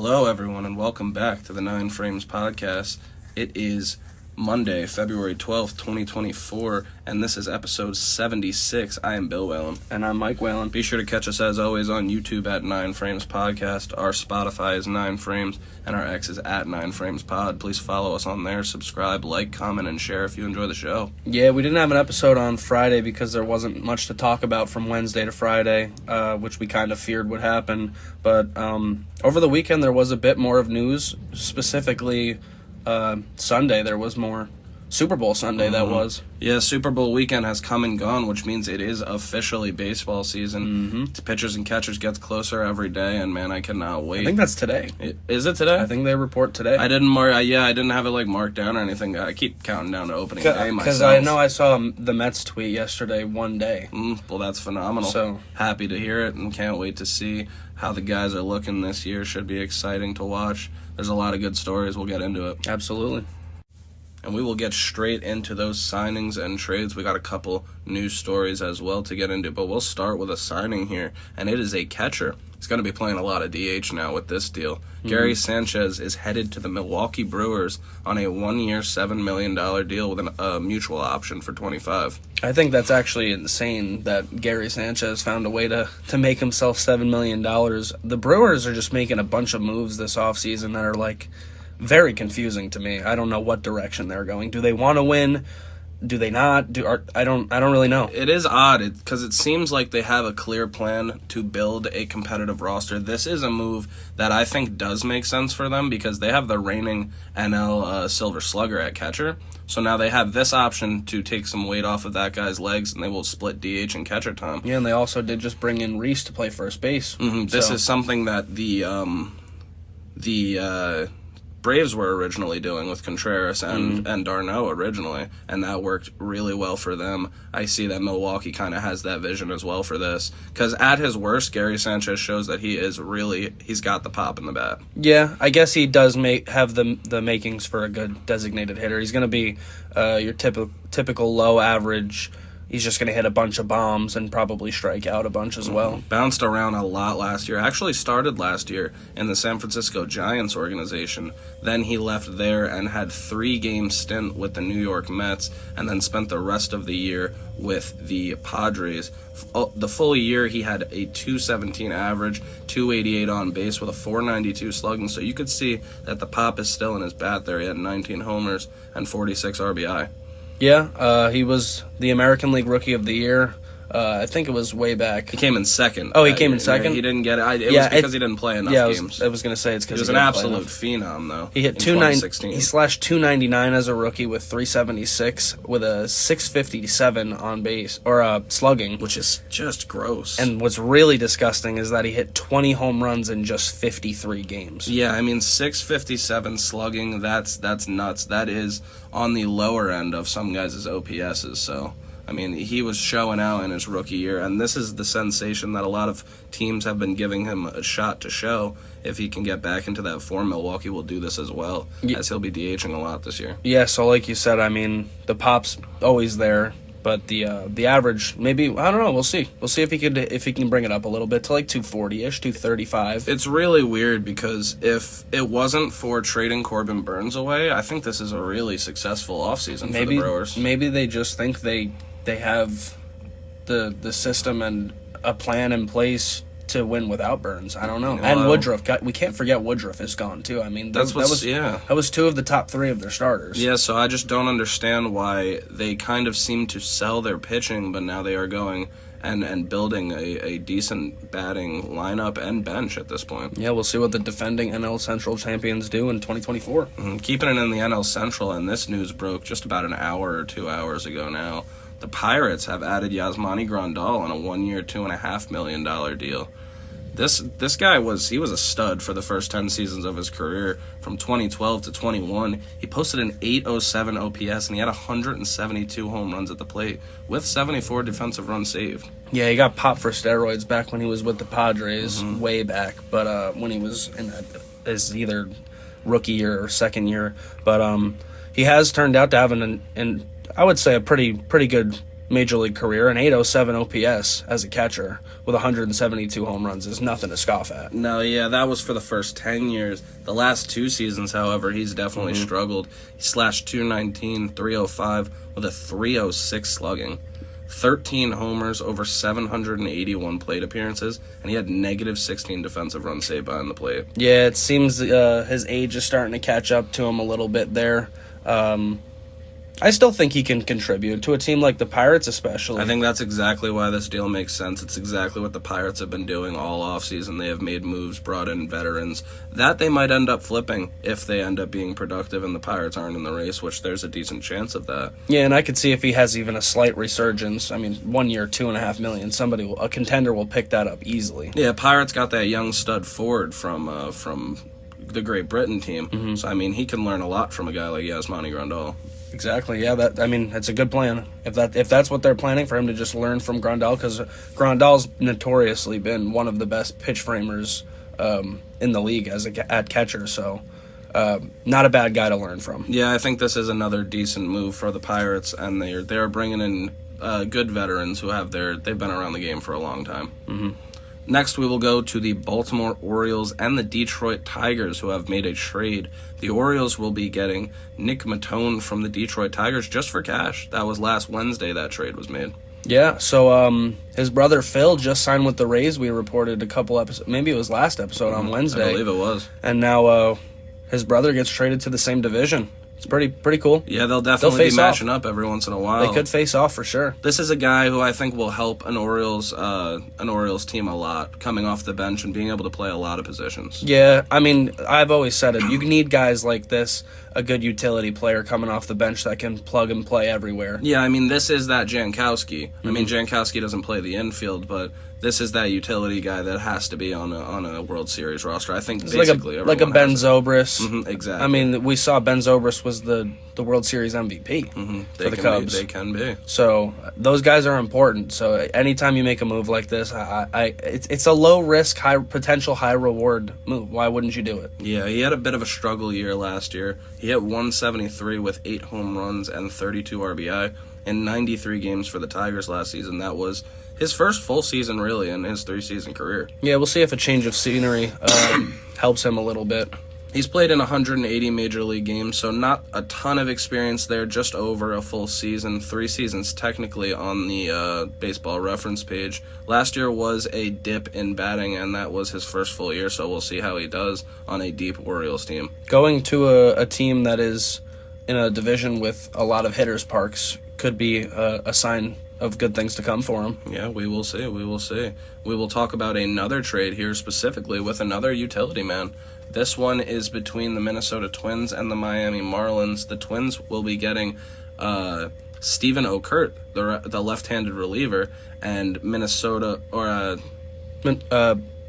Hello, everyone, and welcome back to the 9 Frames podcast. It is Monday, February 12th, 2024, and this is episode 76. I am Bill Whalen. And I'm Mike Whalen. Be sure to catch us, as always, on YouTube at 9 Frames Podcast. Our Spotify is 9 Frames, and our X is at 9 Frames Pod. Please follow us on there, subscribe, like, comment, and share if you enjoy the show. Yeah, we didn't have an episode on Friday because there wasn't much to talk about from Wednesday to Friday, which we kind of feared would happen. But over the weekend, there was a bit more of news, specifically Sunday. There was more. Super Bowl Sunday, that was. Yeah, Super Bowl weekend has come and gone, which means it is officially baseball season. Pitchers and catchers gets closer every day, and man, I cannot wait. I think that's today. Is it today? I think they report today. I didn't I didn't have it marked down or anything. I keep counting down to opening day myself. Because I know I saw the Mets tweet yesterday, one day. Well, that's phenomenal. So happy to hear it, and can't wait to see how the guys are looking this year. Should be exciting to watch. There's a lot of good stories. We'll get into it. Absolutely. And we will get straight into those signings and trades. We got a couple news stories as well to get into, but we'll start with a signing here, and it is a catcher. He's going to be playing a lot of DH now with this deal. Gary Sanchez is headed to the Milwaukee Brewers on a 1-year, $7 million deal with a mutual option for $25. I think that's actually insane that Gary Sanchez found a way to make himself $7 million. The Brewers are just making a bunch of moves this offseason that are very confusing to me. I don't know what direction they're going. Do they want to win? Do they not? I don't really know. It is odd because it seems like they have a clear plan to build a competitive roster. This is a move that I think does make sense for them because they have the reigning NL Silver Slugger at catcher. So now they have this option to take some weight off of that guy's legs, and they will split DH and catcher time. Yeah, and they also did just bring in Reese to play first base. This is something that the Braves were originally doing with Contreras and d'Arnaud originally, and that worked really well for them. I see that Milwaukee kind of has that vision as well for this, because at his worst, Gary Sanchez shows that he's got the pop in the bat. Yeah, I guess he does have the makings for a good designated hitter. He's going to be your typical low average. He's just going to hit a bunch of bombs and probably strike out a bunch as well. Bounced around a lot last year. Actually started last year in the San Francisco Giants organization. Then he left there and had 3-game stint with the New York Mets, and then spent the rest of the year with the Padres. The full year, he had a .217 average, .288 on base with a .492 slugging. So you could see that the pop is still in his bat there. He had 19 homers and 46 RBI. Yeah, he was the American League Rookie of the Year. I think it was way back. He came in second. Oh, he came in second? He didn't get it. It was because he didn't play enough games. I was going to say it's because he was an absolute phenom, though. He hit 290. He slashed .299 as a rookie with .376 with a .657 on base or slugging, which is just gross. And what's really disgusting is that he hit 20 home runs in just 53 games. Yeah, I mean .657 slugging. That's nuts. That is on the lower end of some guys' OPSs. So. I mean, he was showing out in his rookie year, and this is the sensation that a lot of teams have been giving him a shot to show. If he can get back into that form, Milwaukee will do this as well, as he'll be DHing a lot this year. Yeah, so like you said, I mean, the pop's always there, but the average, maybe, I don't know, we'll see. We'll see if he can bring it up a little bit to 240-ish, 235. It's really weird because if it wasn't for trading Corbin Burns away, I think this is a really successful offseason for the Brewers. Maybe they just think they have the system and a plan in place to win without Burns. I don't know. Well, and Woodruff, we can't forget Woodruff is gone too. I mean, that was 2 of the top 3 of their starters. Yeah, so I just don't understand why they kind of seem to sell their pitching, but now they are going and building a decent batting lineup and bench at this point. Yeah, we'll see what the defending NL Central champions do in 2024. Keeping it in the NL Central, and this news broke just about an hour or 2 hours ago now. The Pirates have added Yasmani Grandal on a 1-year, $2.5 million deal. This guy was a stud for the first 10 seasons of his career. From 2012 to 21, he posted an .807 OPS, and he had 172 home runs at the plate with 74 defensive runs saved. Yeah, he got popped for steroids back when he was with the Padres, way back. But when he was in his either rookie year or second year, but he has turned out to have an I would say a pretty good Major League career, an 807 OPS as a catcher with 172 home runs is nothing to scoff at. No, yeah, that was for the first 10 years. The last 2 seasons, however, he's definitely struggled. He slashed .219, .305 with a .306 slugging. 13 homers, over 781 plate appearances, and he had negative 16 defensive runs saved behind the plate. Yeah, it seems his age is starting to catch up to him a little bit there. I still think he can contribute to a team like the Pirates, especially. I think that's exactly why this deal makes sense. It's exactly what the Pirates have been doing all offseason. They have made moves, brought in veterans that they might end up flipping if they end up being productive and the Pirates aren't in the race, which there's a decent chance of that. Yeah, and I could see if he has even a slight resurgence. I mean, 1 year, $2.5 million. A contender will pick that up easily. Yeah, Pirates got that young stud forward from the Great Britain team. So I mean, he can learn a lot from a guy like Yasmani Grandal. Exactly. Yeah. That's a good plan. If that's what they're planning, for him to just learn from Grandal, because Grandal's notoriously been one of the best pitch framers in the league at catcher. So, not a bad guy to learn from. Yeah, I think this is another decent move for the Pirates, and they're bringing in good veterans who they've been around the game for a long time. Mm-hmm. Next, we will go to the Baltimore Orioles and the Detroit Tigers, who have made a trade. The Orioles will be getting Nick Matone from the Detroit Tigers just for cash. That was last Wednesday that trade was made. Yeah, so his brother Phil just signed with the Rays. We reported a couple episodes, maybe it was last episode on Wednesday. I believe it was. And now his brother gets traded to the same division. It's pretty cool. Yeah, they'll definitely be matching up every once in a while. They could face off for sure. This is a guy who I think will help an Orioles team a lot, coming off the bench and being able to play a lot of positions. Yeah, I mean, I've always said it. You need guys like this, a good utility player coming off the bench that can plug and play everywhere. Yeah, I mean, this is that Jankowski. I mean, Jankowski doesn't play the infield, but this is that utility guy that has to be on a World Series roster. I think it's basically like a Ben Zobrist. Exactly. I mean, we saw Ben Zobrist was the World Series MVP for the Cubs. They can be. So those guys are important. So anytime you make a move like this, it's a low risk, high potential, high reward move. Why wouldn't you do it? Yeah, he had a bit of a struggle year last year. He hit 173 with 8 home runs and 32 RBI in 93 games for the Tigers last season. That was his first full season, really, in his 3-season career. Yeah, we'll see if a change of scenery helps him a little bit. He's played in 180 Major League games, so not a ton of experience there, just over a full season. 3 seasons technically on the baseball reference page. Last year was a dip in batting, and that was his first full year, so we'll see how he does on a deep Orioles team. Going to a team that is in a division with a lot of hitters' parks could be a sign of good things to come for him. Yeah, we will see. We will talk about another trade here specifically with another utility man. This one is between the Minnesota Twins and the Miami Marlins. The Twins will be getting Stephen Okert, the left-handed reliever, and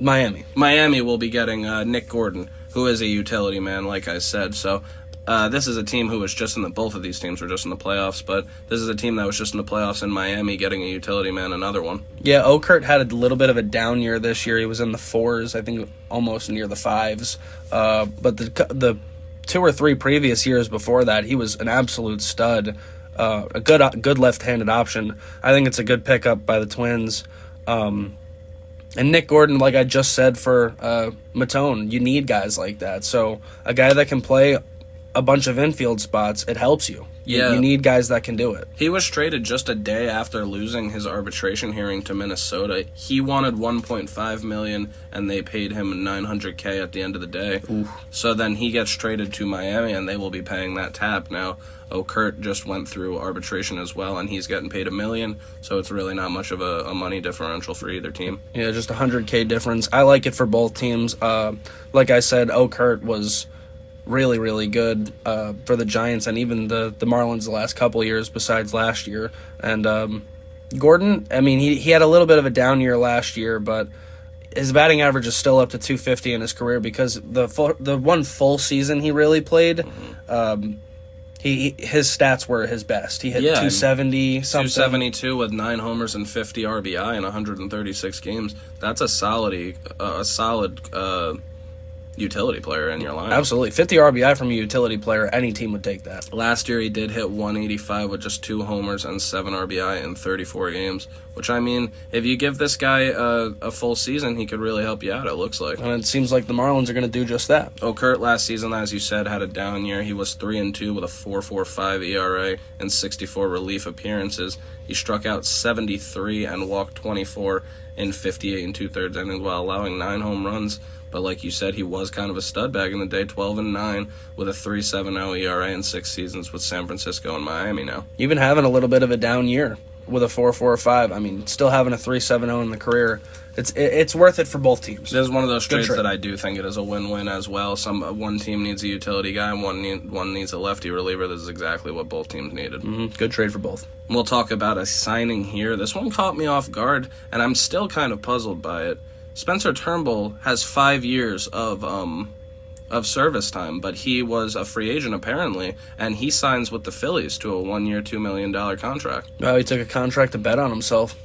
Miami will be getting Nick Gordon, who is a utility man, like I said. So this is a team who was just both of these teams were just in the playoffs, but this is a team that was just in the playoffs in Miami getting a utility man, another one. Yeah, Okert had a little bit of a down year this year. He was in the 4s, I think almost near the 5s. But the 2 or 3 previous years before that, he was an absolute stud, a good left-handed option. I think it's a good pickup by the Twins. And Nick Gordon, like I just said for Matone, you need guys like that. So a guy that can play a bunch of infield spots, it helps you. You need guys that can do it. He was traded just a day after losing his arbitration hearing to Minnesota. He wanted $1.5 million, and they paid him $900K at the end of the day. Oof. So then he gets traded to Miami, and they will be paying that tab now. Okert just went through arbitration as well, and he's getting paid $1 million, so it's really not much of a money differential for either team. Yeah, just $100K difference. I like it for both teams. Like I said, Okert was really, really good for the Giants and even the Marlins the last couple of years besides last year. And Gordon, I mean, he had a little bit of a down year last year, but his batting average is still up to 250 in his career because the one full season he really played, his stats were his best. He hit 270 something. 272 with 9 homers and 50 RBI in 136 games. That's a solid utility player in your lineup. Absolutely. 50 RBI from a utility player, any team would take that. Last year, he did hit 185 with just 2 homers and 7 RBI in 34 games, which, I mean, if you give this guy a full season, he could really help you out, it looks like. And it seems like the Marlins are going to do just that. Kurt last season, as you said, had a down year. He was 3-2 with a 4.45 ERA and 64 relief appearances. He struck out 73 and walked 24 in 58 and 2/3 innings while allowing 9 home runs. But like you said, he was kind of a stud back in the day, 12-9 with a 3.70 ERA in 6 seasons with San Francisco and Miami now. Even having a little bit of a down year with a 4.45. I mean, still having a 3.70 in the career. It's worth it for both teams. There's one of those trades that I do think it is a win-win as well. One team needs a utility guy, and one needs a lefty reliever. This is exactly what both teams needed. Mm-hmm. Good trade for both. We'll talk about a signing here. This one caught me off guard, and I'm still kind of puzzled by it. Spencer Turnbull has 5 years of service time, but he was a free agent apparently, and he signs with the Phillies to a 1-year, $2 million contract. Oh, he took a contract to bet on himself.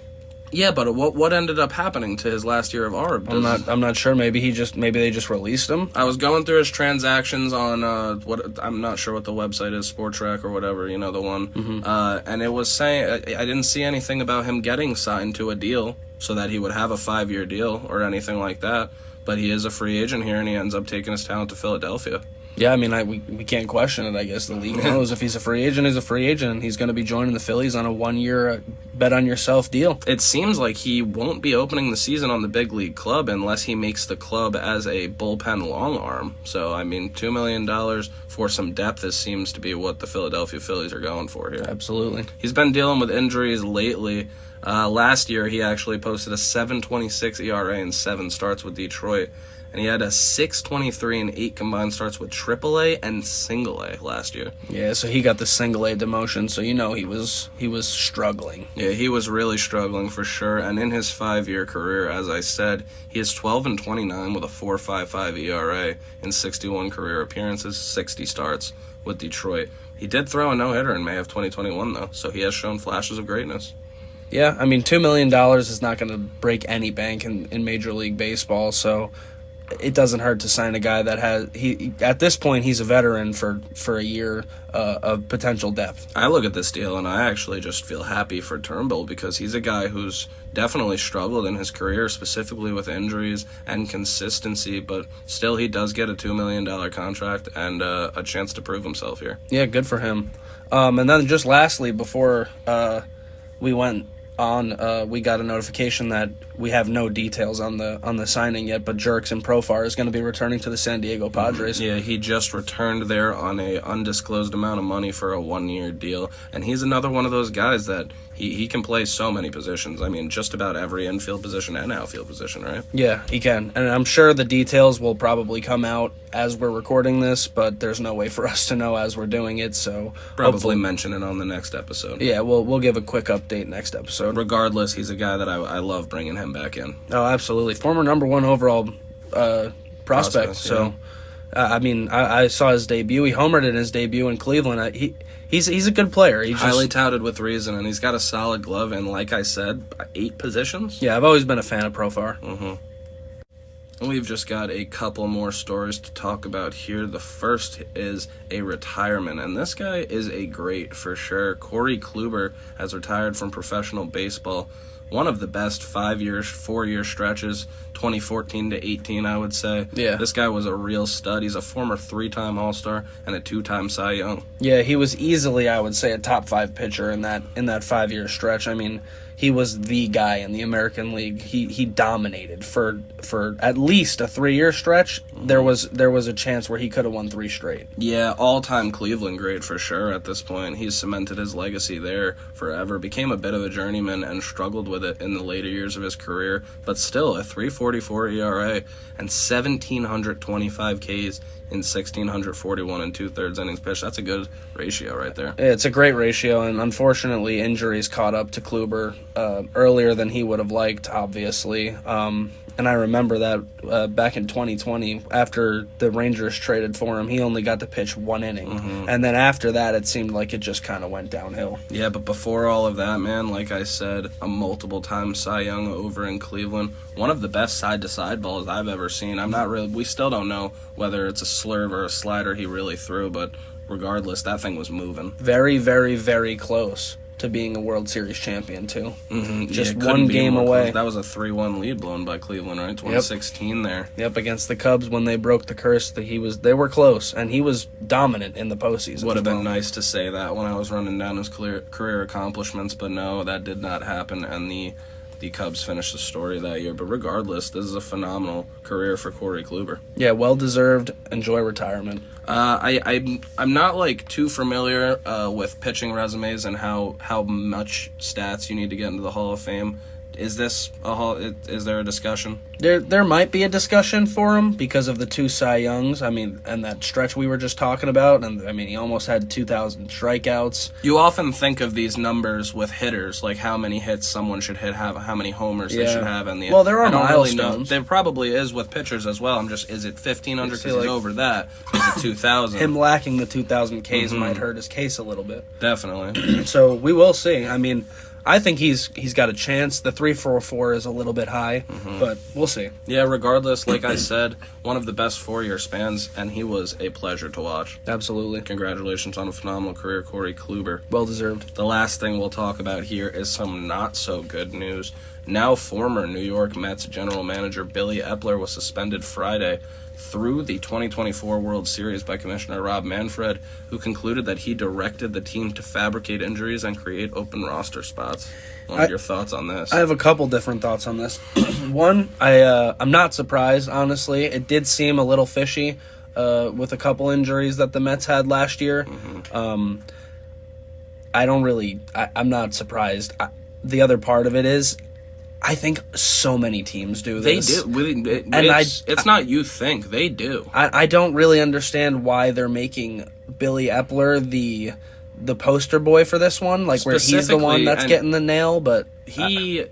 Yeah, but what ended up happening to his last year of ARB? I'm not sure. Maybe they just released him. I was going through his transactions on I'm not sure what the website is, Sportrack or whatever, you know, the one. Mm-hmm. And it was saying I didn't see anything about him getting signed to a deal so that he would have a 5-year deal or anything like that. But he is a free agent here, and he ends up taking his talent to Philadelphia. Yeah, I mean, we can't question it, I guess. The league knows if he's a free agent, he's a free agent, and he's going to be joining the Phillies on a 1-year bet-on-yourself deal. It seems like he won't be opening the season on the big league club unless he makes the club as a bullpen long arm. So, I mean, $2 million for some depth, this seems to be what the Philadelphia Phillies are going for here. Absolutely. He's been dealing with injuries lately. Last year, he actually posted a 7.26 ERA in 7 starts with Detroit. And he had a 6.23 and 8 combined starts with AAA and Single A last year. Yeah, so he got the Single A demotion, so you know he was struggling. Yeah, he was really struggling for sure. And in his 5-year career, as I said, he is 12-29 with a 4.55 ERA in 61 career appearances, 60 starts with Detroit. He did throw a no-hitter in May of 2021, though, so he has shown flashes of greatness. Yeah, I mean, $2 million is not going to break any bank in Major League Baseball, so it doesn't hurt to sign a guy that at this point, he's a veteran for a year of potential depth. I look at this deal, and I actually just feel happy for Turnbull because he's a guy who's definitely struggled in his career, specifically with injuries and consistency, but still he does get a $2 million contract and a chance to prove himself here. Yeah, good for him. And then just lastly, before we went on, we got a notification that we have no details on the signing yet, but Jurickson Profar is going to be returning to the San Diego Padres. Yeah, he just returned there on a undisclosed amount of money for a 1-year deal, and he's another one of those guys that he can play so many positions. I mean, just about every infield position and outfield position, right? Yeah, he can, and I'm sure the details will probably come out as we're recording this, but there's no way for us to know as we're doing it, so probably mention it on the next episode. Yeah, we'll give a quick update next episode. Regardless, he's a guy that I love bringing him back in. Oh, absolutely. Former number 1 overall prospect. So, I mean, I saw his debut. He homered in his debut in Cleveland. He's a good player. He's highly touted with reason, and he's got a solid glove. And like I said, 8 positions. Yeah, I've always been a fan of Profar. Mm-hmm. And we've just got a couple more stories to talk about here. The first is a retirement, and this guy is a great for sure. Corey Kluber has retired from professional baseball. One of the best 4-year stretches, 2014 to 18, I would say. Yeah. This guy was a real stud. He's a former 3-time All-Star and a 2-time Cy Young. Yeah, he was easily, I would say, a top 5 pitcher in that 5-year stretch. I mean, he was the guy in the American League. He dominated for at least a 3-year stretch. Mm-hmm. There was a chance where he could have won 3 straight. Yeah, all-time Cleveland great for sure at this point. He's cemented his legacy there forever. Became a bit of a journeyman and struggled with it in the later years of his career, but still a 3.44 ERA and 1,725 Ks in 1,641 and 2/3 innings pitched. That's a good ratio right there. It's a great ratio, and unfortunately, injuries caught up to Kluber earlier than he would have liked, obviously. And I remember that back in 2020, after the Rangers traded for him, he only got to pitch 1 inning. And then after that, it seemed like it just kind of went downhill. Yeah, but before all of that, man, like I said, a multiple-time Cy Young over in Cleveland. One of the best side-to-side balls I've ever seen. We still don't know whether it's a slurve or a slider he really threw, but regardless, that thing was moving. Very, very, very close to being a World Series champion, too. Just Yeah, one game away. Close. That was a 3-1 lead blown by Cleveland, right? 2016 there. Yep, against the Cubs when they broke the curse. They were close, and he was dominant in the postseason. Would have been nice to say that when I was running down his career accomplishments, but no, that did not happen, and the Cubs finished the story that year. But regardless, this is a phenomenal career for Corey Kluber. Yeah, well-deserved. Enjoy retirement. I'm not like too familiar with pitching resumes and how much stats you need to get into the Hall of Fame. Is there a discussion? There might be a discussion for him because of the 2 Cy Youngs. I mean, and that stretch we were just talking about. And I mean, he almost had 2,000 strikeouts. You often think of these numbers with hitters, like how many hits someone should hit, how many homers they should have. Well, there are milestones. Really know. There probably is with pitchers as well. Is it 1,500 because he's over that? Is it 2,000? Him lacking the 2,000 Ks might hurt his case a little bit. Definitely. So we will see. I mean, I think he's got a chance. The 3.44 is a little bit high, but we'll see. Yeah, regardless, like I said, one of the best 4-year spans, and he was a pleasure to watch. Absolutely. Congratulations on a phenomenal career, Corey Kluber. Well deserved. The last thing we'll talk about here is some not-so-good news. Now former New York Mets general manager Billy Eppler was suspended Friday through the 2024 World Series by Commissioner Rob Manfred, who concluded that he directed the team to fabricate injuries and create open roster spots. What are your thoughts on this? I have a couple different thoughts on this. One, I'm not surprised, honestly. It did seem a little fishy with a couple injuries that the Mets had last year. I'm not surprised. The other part of it is, I think so many teams do this. They do. It's not you think. They do. I don't really understand why they're making Billy Eppler the poster boy for this one, like where he's the one that's getting the nail, but he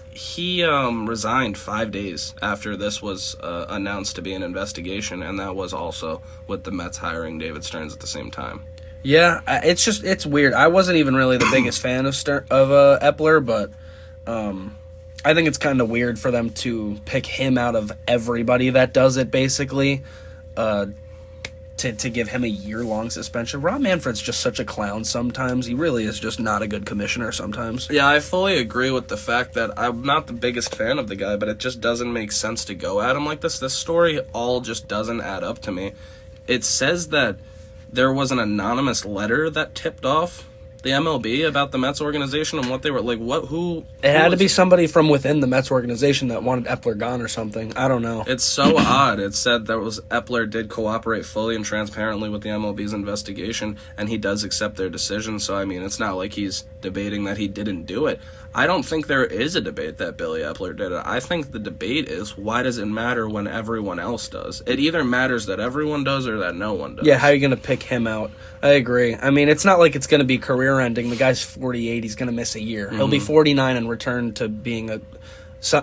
resigned 5 days after this was announced to be an investigation, and that was also with the Mets hiring David Stearns at the same time. Yeah, it's weird. I wasn't even really the biggest fan of Eppler, but I think it's kind of weird for them to pick him out of everybody that does it, basically, to give him a year-long suspension. Rob Manfred's just such a clown sometimes. He really is just not a good commissioner sometimes. Yeah, I fully agree with the fact that I'm not the biggest fan of the guy, but it just doesn't make sense to go at him like this. This story all just doesn't add up to me. It says that there was an anonymous letter that tipped off the MLB about the Mets organization and what they were like. It had to be somebody from within the Mets organization that wanted Eppler gone or something. I don't know. It's so odd. It said that Eppler did cooperate fully and transparently with the MLB's investigation, and he does accept their decision. So I mean, it's not like he's debating that he didn't do it. I don't think there is a debate that Billy Eppler did it. I think the debate is, why does it matter when everyone else does? It either matters that everyone does or that no one does. Yeah, how are you going to pick him out? I agree. I mean, it's not like it's going to be career-ending. The guy's 48. He's going to miss a year. He'll be 49 and return to being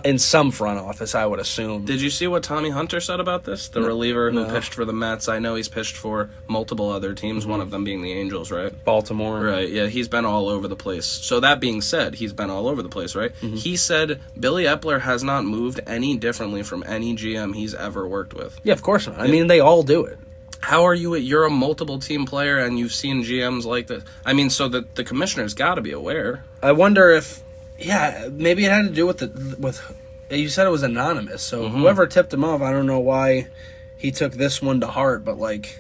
in some front office, I would assume. Did you see what Tommy Hunter said about this? The reliever who pitched for the Mets. I know he's pitched for multiple other teams, one of them being the Angels, right? Baltimore. Right, yeah, he's been all over the place. So that being said, he's been all over the place, right? He said Billy Eppler has not moved any differently from any GM he's ever worked with. Yeah, of course not. I mean, they all do it. How are you're a multiple team player and you've seen GMs like this? I mean, so the commissioner's got to be aware. I wonder if... Yeah, maybe it had to do with you said it was anonymous, so whoever tipped him off, I don't know why he took this one to heart, but like,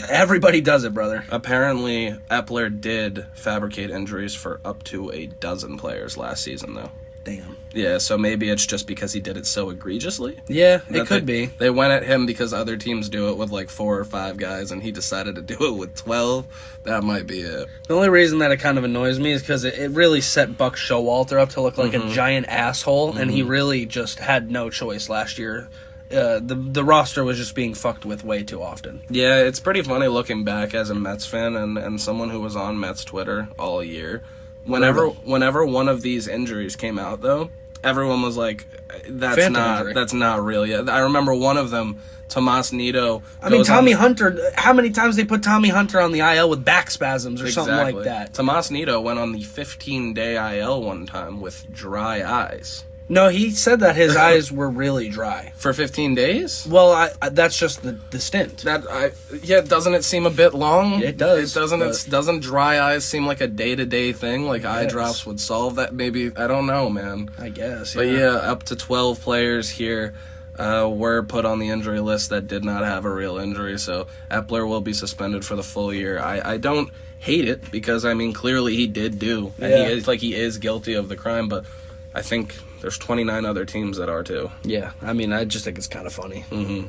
everybody does it, brother. Apparently, Eppler did fabricate injuries for up to a dozen players last season, though. Damn. Yeah, so maybe it's just because he did it so egregiously. Yeah, it could be. They went at him because other teams do it with like 4 or 5 guys, and he decided to do it with 12. That might be it. The only reason that it kind of annoys me is because it really set Buck Showalter up to look like a giant asshole, and he really just had no choice last year. The roster was just being fucked with way too often. Yeah, it's pretty funny looking back as a Mets fan and someone who was on Mets Twitter all year. Whenever one of these injuries came out, though, everyone was like, "That's not real yet." I remember one of them, Tomas Nido. Tommy Hunter. How many times they put Tommy Hunter on the IL with back spasms or something like that? Tomas Nido went on the 15-day IL one time with dry eyes. No, he said that his eyes were really dry. For 15 days? Well, that's just the stint. Doesn't it seem a bit long? It does. Doesn't dry eyes seem like a day-to-day thing? Like eye drops would solve that? Maybe, I don't know, man. I guess, yeah. But yeah, up to 12 players here were put on the injury list that did not have a real injury, so Eppler will be suspended for the full year. I don't hate it, because, clearly he did do, and he is guilty of the crime, but I think there's 29 other teams that are too. Yeah, I just think it's kind of funny. Mm-hmm.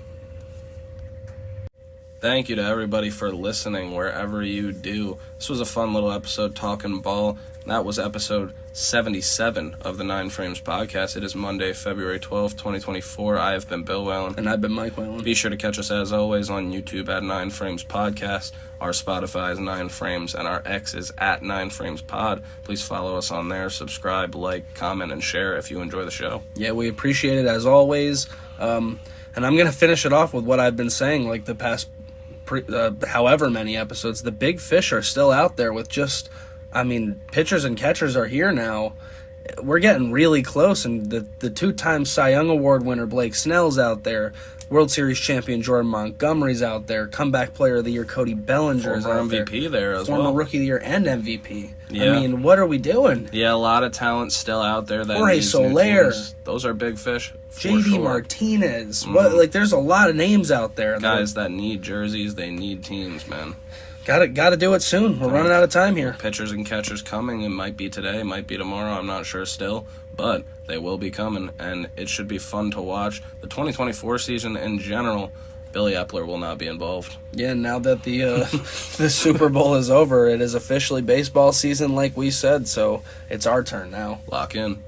Thank you to everybody for listening wherever you do. This was a fun little episode talking ball. That was episode 77 of the 9 Frames podcast. It is Monday, February 12th, 2024. I have been Bill Whalen. And I've been Mike Whalen. Be sure to catch us, as always, on YouTube at 9 Frames Podcast. Our Spotify is 9 Frames, and our X is at 9 Frames Pod. Please follow us on there. Subscribe, like, comment, and share if you enjoy the show. Yeah, we appreciate it, as always. And I'm going to finish it off with what I've been saying, like the past however many episodes. The big fish are still out there with just... pitchers and catchers are here now. We're getting really close, and the two-time Cy Young Award winner Blake Snell's out there. World Series champion Jordan Montgomery's out there. Comeback Player of the Year Cody Bellinger's former out MVP there as well. Former Rookie of the Year and MVP. Yeah. What are we doing? Yeah, a lot of talent still out there. That Jorge Soler. Those are big fish. JD Martinez. There's a lot of names out there. Guys that need jerseys, they need teams, man. Got to do it soon. We're running out of time here. Pitchers and catchers coming. It might be today, it might be tomorrow. I'm not sure still, but they will be coming, and it should be fun to watch. The 2024 season in general, Billy Eppler will not be involved. Yeah, now that the the Super Bowl is over, it is officially baseball season, like we said. So it's our turn now. Lock in.